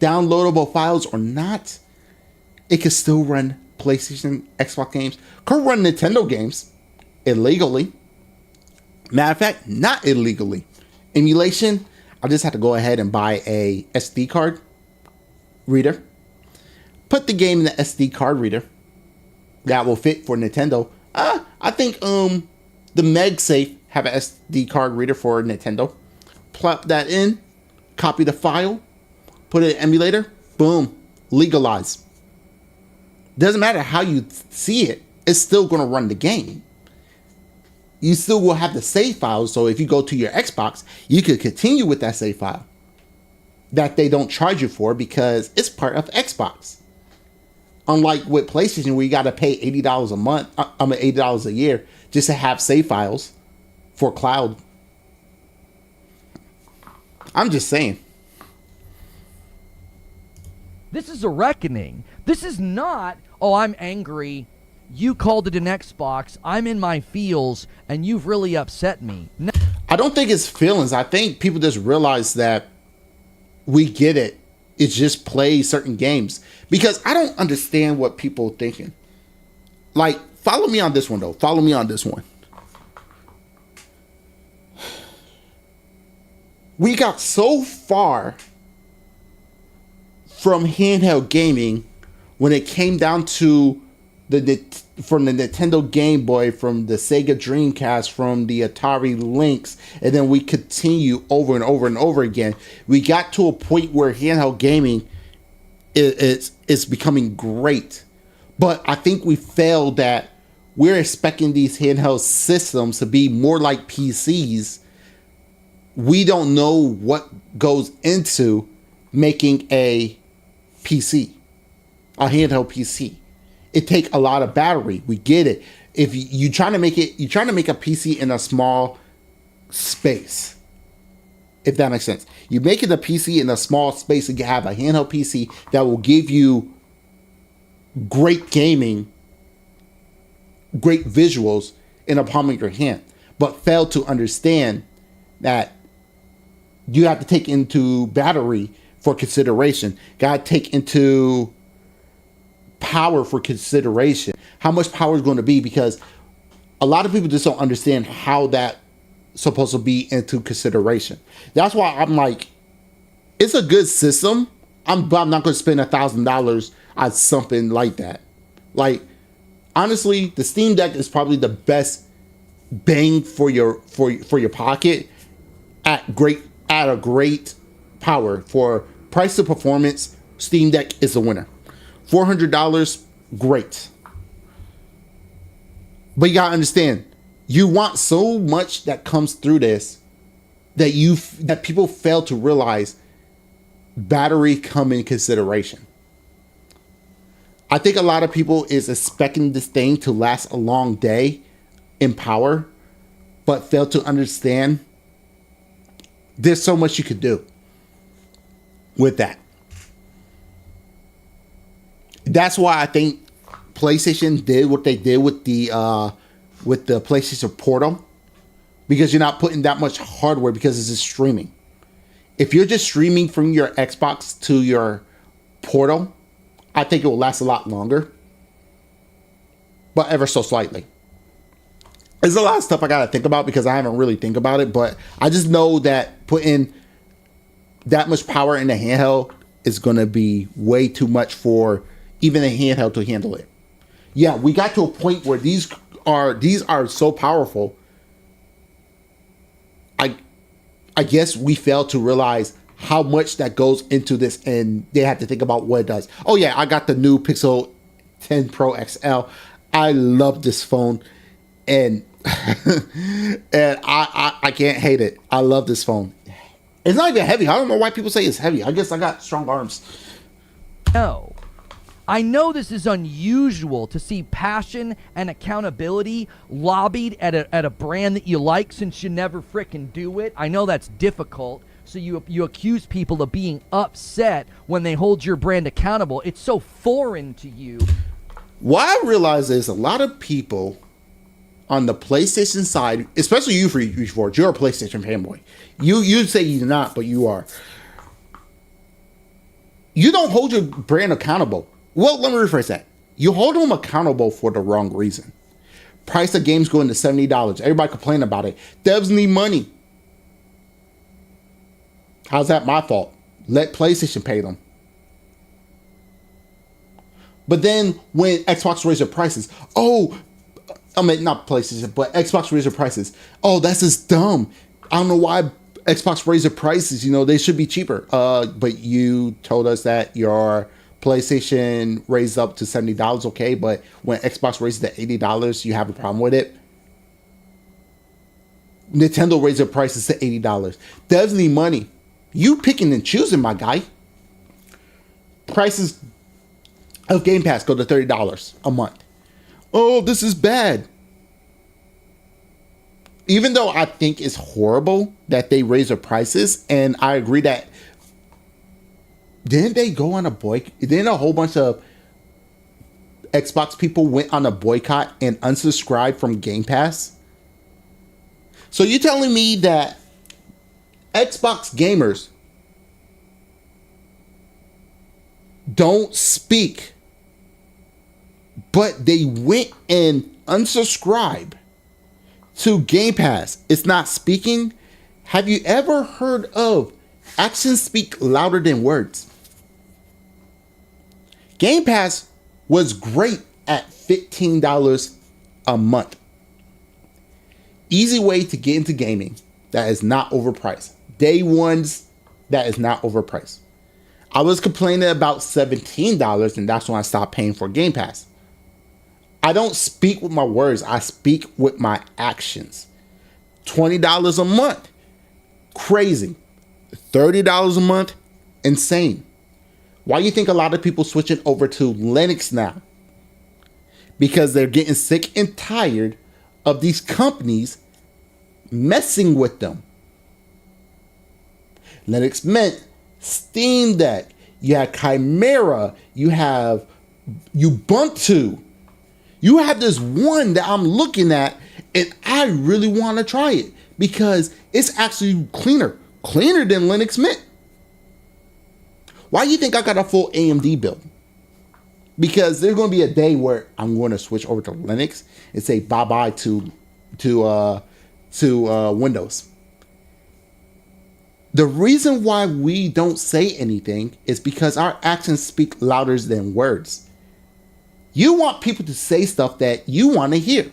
Speaker 1: downloadable files or not, it can still run PlayStation, Xbox games. Could run Nintendo games illegally. Matter of fact, not illegally. Emulation, I just have to go ahead and buy a SD card reader. Put the game in the SD card reader. That will fit for Nintendo. I think the MagSafe have an SD card reader for Nintendo. Plop that in, copy the file, put it in emulator, boom, legalize. Doesn't matter how you see it, it's still going to run the game. You still will have the save file, so if you go to your Xbox, you could continue with that save file that they don't charge you for because it's part of Xbox. Unlike with PlayStation, where you got to pay $80 a month, $80 a year just to have save files for cloud. I'm just saying.
Speaker 3: This is a reckoning. This is not, oh, I'm angry. You called it an Xbox. I'm in my feels, and you've really upset me. No.
Speaker 1: I don't think it's feelings. I think people just realize that we get it. It's just play certain games. Because I don't understand what people are thinking. Like, follow me on this one, though. Follow me on this one. We got so far from handheld gaming when it came down to from the Nintendo Game Boy, from the Sega Dreamcast, from the Atari Lynx, and then we continue over and over and over again. We got to a point where handheld gaming is becoming great. But I think we failed that we're expecting these handheld systems to be more like PCs. We don't know what goes into making a PC, a handheld PC. It takes a lot of battery. We get it. If you're trying to make a PC in a small space, if that makes sense. You're making a PC in a small space and you have a handheld PC that will give you great gaming, great visuals in the palm of your hand, but fail to understand that you have to take into battery for consideration. Got to take into power for consideration. How much power is going to be, because a lot of people just don't understand how that's supposed to be into consideration. That's why I'm like, it's a good system. But I'm not going to spend $1,000 on something like that. Like, honestly, the Steam Deck is probably the best bang for your pocket at a great power. For price to performance, Steam Deck is the winner. $400, great. But you gotta understand, you want so much that comes through this that people fail to realize battery come in consideration. I think a lot of people is expecting this thing to last a long day in power, but fail to understand there's so much you could do with that. That's why I think PlayStation did what they did with the PlayStation Portal, because you're not putting that much hardware, because it's just streaming. If you're just streaming from your Xbox to your Portal, I think it will last a lot longer, but ever so slightly. There's a lot of stuff I gotta think about because I haven't really think about it, but I just know that putting that much power in the handheld is gonna be way too much for even a handheld to handle it. Yeah, we got to a point where these are so powerful. I guess we failed to realize how much that goes into this, and they have to think about what it does. Oh yeah, I got the new Pixel 10 Pro XL. I love this phone, and and I can't hate it. I love this phone. It's not even heavy. I don't know why people say it's heavy. I guess I got strong arms.
Speaker 3: No. I know this is unusual to see passion and accountability lobbied at a brand that you like, since you never frickin' do it. I know that's difficult. So you accuse people of being upset when they hold your brand accountable. It's so foreign to you.
Speaker 1: What I realize is a lot of people on the PlayStation side, especially you, Reforge, you're a PlayStation fanboy. You say you're not, but you are. You don't hold your brand accountable. Well, let me rephrase that. You hold them accountable for the wrong reason. Price of games going to $70. Everybody complain about it. Devs need money. How's that my fault? Let PlayStation pay them. But then when Xbox raised their prices, not PlayStation, but Xbox raised their prices. Oh, that's just dumb. I don't know why Xbox raised their prices. They should be cheaper. But you told us that your PlayStation raised up to $70, okay? But when Xbox raised it to $80, you have a problem with it? Nintendo raised their prices to $80. Devs need money. You picking and choosing, my guy. Prices of Game Pass go to $30 a month. Oh, this is bad. Even though I think it's horrible that they raise their prices, and I agree that didn't they go on a boycott? Didn't a whole bunch of Xbox people went on a boycott and unsubscribed from Game Pass? So you're telling me that Xbox gamers don't speak, but they went and unsubscribed to Game Pass? It's not speaking? Have you ever heard of actions speak louder than words? Game Pass was great at $15 a month. Easy way to get into gaming that is not overpriced. Day ones that is not overpriced. I was complaining about $17, and that's when I stopped paying for Game Pass. I don't speak with my words. I speak with my actions. $20 a month. Crazy. $30 a month. Insane. Why do you think a lot of people switching over to Linux now? Because they're getting sick and tired of these companies messing with them. Linux Mint, Steam Deck, you have Chimera, you have Ubuntu. You have this one that I'm looking at, and I really want to try it because it's actually cleaner than Linux Mint. Why do you think I got a full AMD build? Because there's going to be a day where I'm going to switch over to Linux and say bye-bye to Windows. The reason why we don't say anything is because our actions speak louder than words. You want people to say stuff that you want to hear,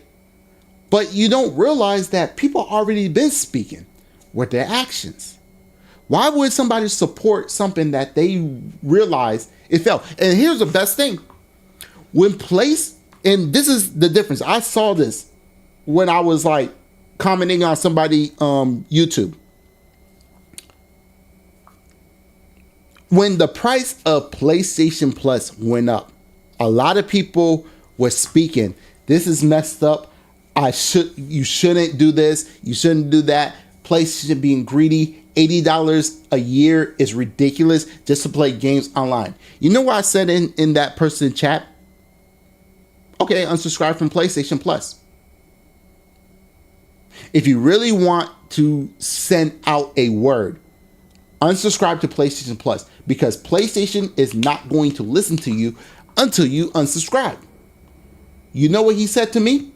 Speaker 1: but you don't realize that people already been speaking with their actions. Why would somebody support something that they realize it failed? And here's the best thing. And this is the difference. I saw this when I was like commenting on somebody YouTube. When the price of PlayStation Plus went up, a lot of people were speaking, this is messed up. You shouldn't do this. You shouldn't do that. PlayStation being greedy. $80 a year is ridiculous just to play games online. You know what I said in that person chat? Okay, unsubscribe from PlayStation Plus. If you really want to send out a word, unsubscribe to PlayStation Plus, because PlayStation is not going to listen to you until you unsubscribe. You know what he said to me?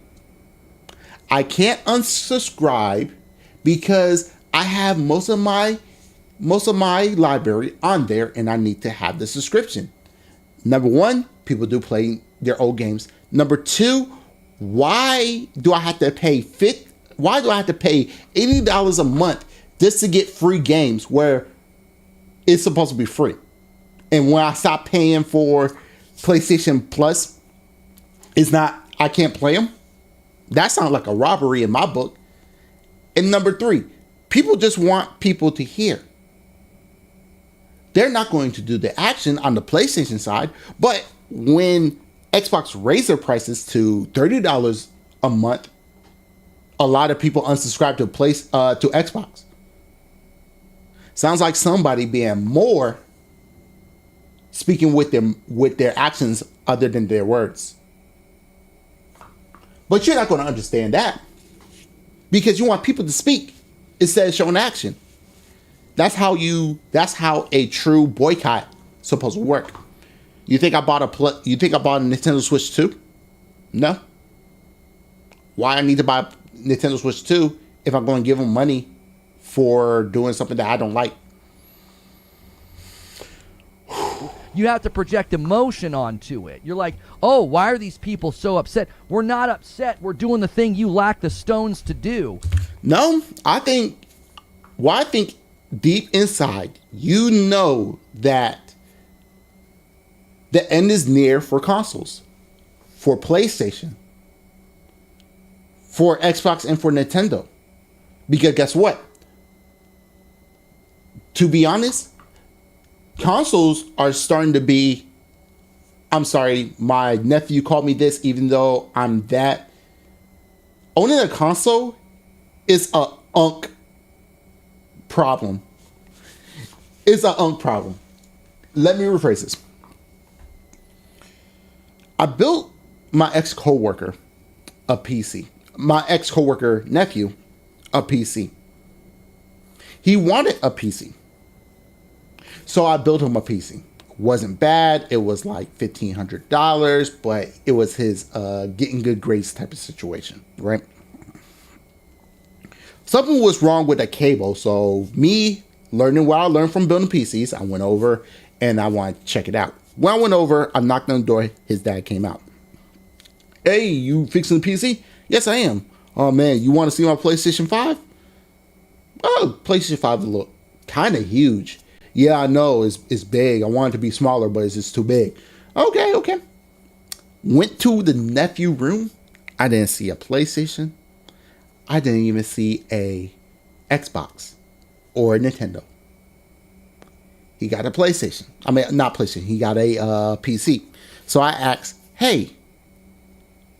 Speaker 1: I can't unsubscribe because I have most of my library on there and I need to have the subscription. Number one, people do play their old games. Number two, why do I have to pay $80 a month just to get free games where it's supposed to be free? And when I stop paying for PlayStation Plus, I can't play them? That sounds like a robbery in my book. And number three, people just want people to hear. They're not going to do the action on the PlayStation side, but when Xbox raised their prices to $30 a month, a lot of people unsubscribed to Xbox. Sounds like somebody being more speaking with their actions other than their words. But you're not going to understand that because you want people to speak instead of showing action. That's how a true boycott is supposed to work. You think I bought a Nintendo Switch 2? No. Why I need to buy a Nintendo Switch 2 if I'm going to give them money for doing something that I don't like?
Speaker 3: You have to project emotion onto it. You're like, oh, why are these people so upset? We're not upset. We're doing the thing you lack the stones to do.
Speaker 1: No, I think deep inside, you know that the end is near for consoles, for PlayStation, for Xbox, and for Nintendo. Because guess what? To be honest, consoles are starting to be, I'm sorry, my nephew called me this, even though I'm that. Owning a console is a problem. It's an problem. Let me rephrase this. I built my ex-coworker a PC. My ex-coworker nephew a PC. He wanted a PC. So I built him a PC. Wasn't bad. It was like $1,500, but it was his getting good grades type of situation, right? Something was wrong with the cable. So me learning what I learned from building PCs, I went over and I wanted to check it out. When I went over, I knocked on the door. His dad came out. Hey, you fixing the PC? Yes, I am. Oh man, you want to see my PlayStation 5? Oh, PlayStation 5 is a little kind of huge. Yeah, I know it's big. I want it to be smaller, but it's just too big. Okay. Went to the nephew room. I didn't see a PlayStation. I didn't even see a Xbox or a Nintendo. He got a PlayStation. I mean, not PlayStation. He got a PC. So I asked, hey,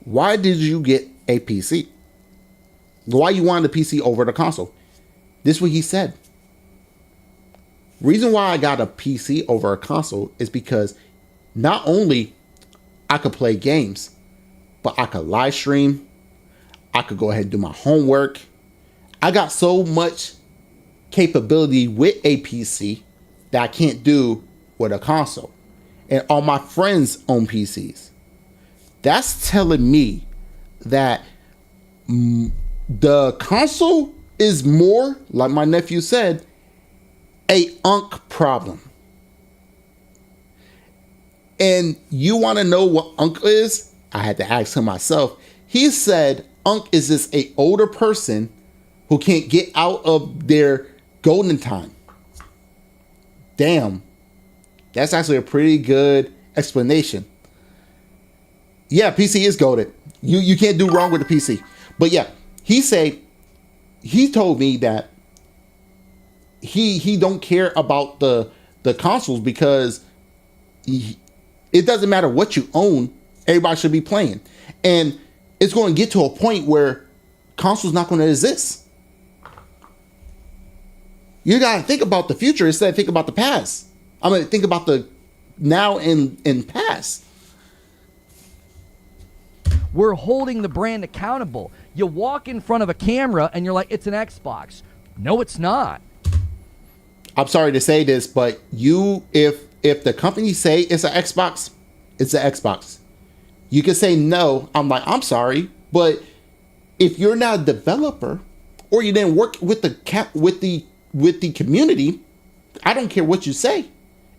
Speaker 1: why did you get a PC? Why you wanted a PC over the console? This is what he said. Reason why I got a PC over a console is because not only I could play games, but I could live stream. I could go ahead and do my homework. I got so much capability with a PC that I can't do with a console. And all my friends own PCs. That's telling me that the console is more, like my nephew said, a problem. And you want to know what is? I had to ask him myself. He said is just a older person who can't get out of their golden time. Damn. That's actually a pretty good explanation. Yeah, PC is goated. You can't do wrong with the PC. But yeah, he told me that he don't care about the consoles because it doesn't matter what you own, everybody should be playing. And it's going to get to a point where consoles not going to exist. You got to think about the future instead of think about the past. I mean, think about the now and past.
Speaker 3: We're holding the brand accountable. You walk in front of a camera and you're like, it's an Xbox. No, it's not.
Speaker 1: I'm sorry to say this, but if the company say it's an Xbox, it's an Xbox. You can say no. I'm like, I'm sorry, but if you're not a developer or you didn't work with the community, I don't care what you say.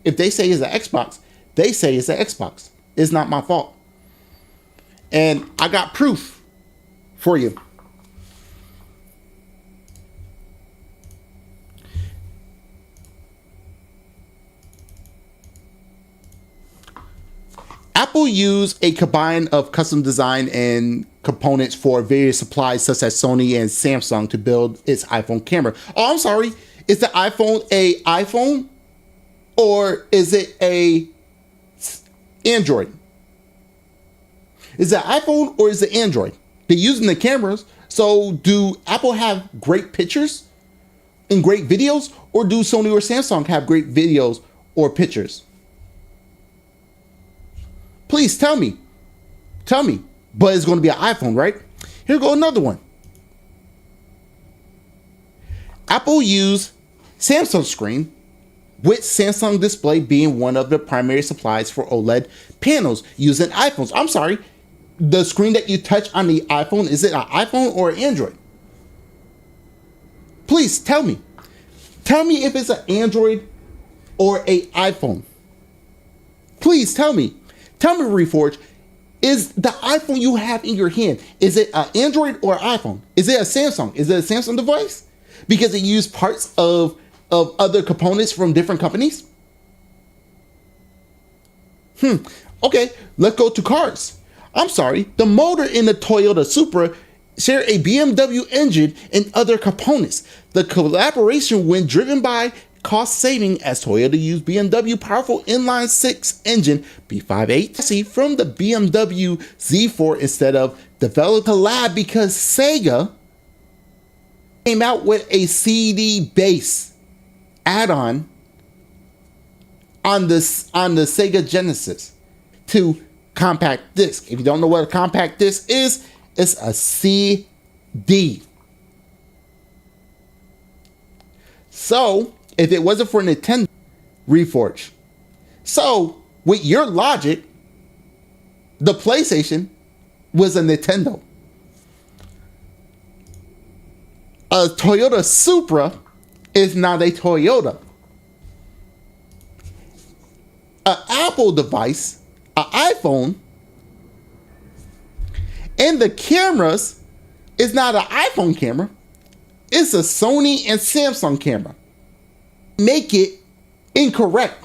Speaker 1: If they say it's an Xbox, they say it's an Xbox. It's not my fault. And I got proof for you. Apple used a combine of custom design and components for various supplies such as Sony and Samsung to build its iPhone camera. Oh, I'm sorry. Is the iPhone a iPhone or is it a Android? Is it iPhone or is it Android? They're using the cameras. So do Apple have great pictures and great videos, or do Sony or Samsung have great videos or pictures? Please tell me. Tell me. But it's going to be an iPhone, right? Here go another one. Apple used Samsung screen, with Samsung display being one of the primary supplies for OLED panels using iPhones. I'm sorry, the screen that you touch on the iPhone, is it an iPhone or an Android? Please tell me. Tell me if it's an Android or an iPhone. Please tell me. Tell me, Reforge, is the iPhone you have in your hand, is it an Android or an iPhone? Is it a Samsung? Is it a Samsung device? Because it used parts of other components from different companies? Okay, let's go to cars. I'm sorry, the motor in the Toyota Supra share a BMW engine and other components. The collaboration, when driven by cost saving, as Toyota used BMW powerful inline 6 engine B58 chassis from the BMW Z4 instead of developed a lab, because Sega came out with a CD base add-on on the Sega Genesis to compact disc. If you don't know what a compact disc is, it's a CD. So if it wasn't for Nintendo, Reforge. So with your logic, the PlayStation was a Nintendo. A Toyota Supra is not a Toyota. An Apple device, an iPhone, and the cameras is not an iPhone camera. It's a Sony and Samsung camera. Make it incorrect.